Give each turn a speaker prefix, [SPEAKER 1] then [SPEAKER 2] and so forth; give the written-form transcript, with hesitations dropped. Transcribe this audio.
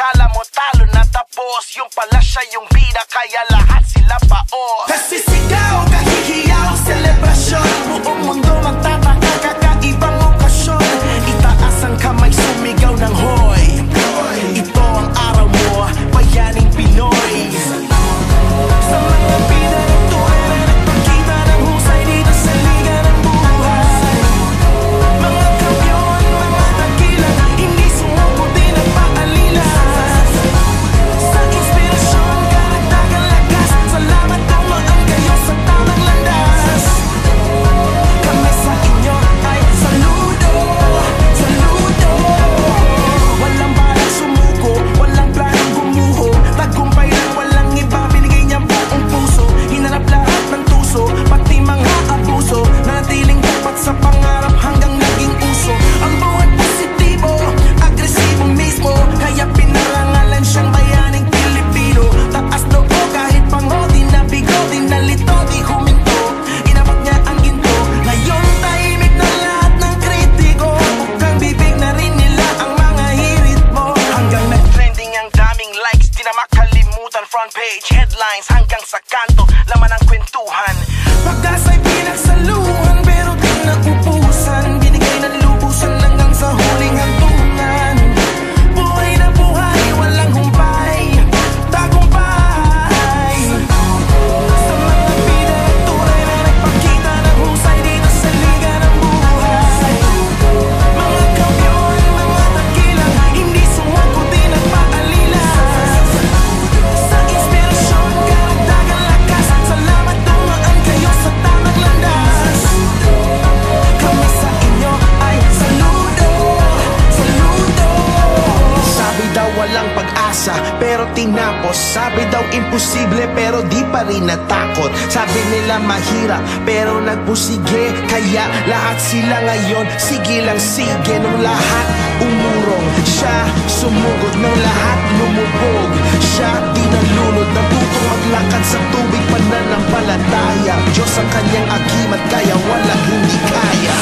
[SPEAKER 1] akala mo talo na tapos, yung pala siya yung bida, kaya lahat sila paos. Nasisigaw, kahihiyaw, selebrasyon, buong mundo magtataka, kakaibang okasyon. Itaas ang kamay, sumigaw ng hoy. Ito ang araw mo, bayaning Pinoy. Sa mga bida ng tuwa na nagpakita ng husay dito sa liga ng buhay. Mga kampiyon, mga dakilan, hindi sumuko, di nagpaalila. Sa inspirasyon, karagdagang lakas, salamat dumaan kayo sa tamang landas. Kami sa inyo ay saludo, saludo. Walang balang sumuko, walang planong gumuho, tagumpay lang walang iba, binigay niya buong puso. Hinarap lahat ng tuso, pati mga abuso, nanatiling tapat sa pangarap hanggang naging uso. Ang buwan positibo, agresibo mismo, kaya pinarangalan siyang bayaning Pilipino. Taas loob kahit pango, di nabigo, di nalito, di huminto. Inabot niya ang ginto, ngayon tahimik na lahat ng kritiko. Bukang bibig na rin nila ang mga hirit mo. Hanggang nag-trending ang daming likes, di na makalimutan. Front page, headlines, hanggang sa kanto, laman ang kwentuhan. Pagkasa'y pinagsaluhan, pero di naubusan. Binigay ng lubusan hanggang sa huling hantungan. Buhay na buhay, walang humpay, tagumpay. Sa mga bida ng tunay na nagpakita ng husay dito sa liga ng buhay. Mga kampiyon, mga dakilan, hindi sumuko, di nagpaalila. Sa inspirasyon, karagdagang lakas, salamat dumaan kayo sa tamang landas. Kami sa inyo ay saludo, saludo. Sabi daw walang pag-asa, pero tinapos. Sabi daw imposible, pero di pa rin natakot. Sabi nila mahirap, pero nagpusige. Kaya lahat sila ngayon, sige lang sige. Nung lahat umurong, siya sumugod. Nung lahat lumubog, siya di nalunod. Natutong maglakad sa tubig, pananampalataya. Diyos ang kanyang agimat, kaya walang hindi kaya.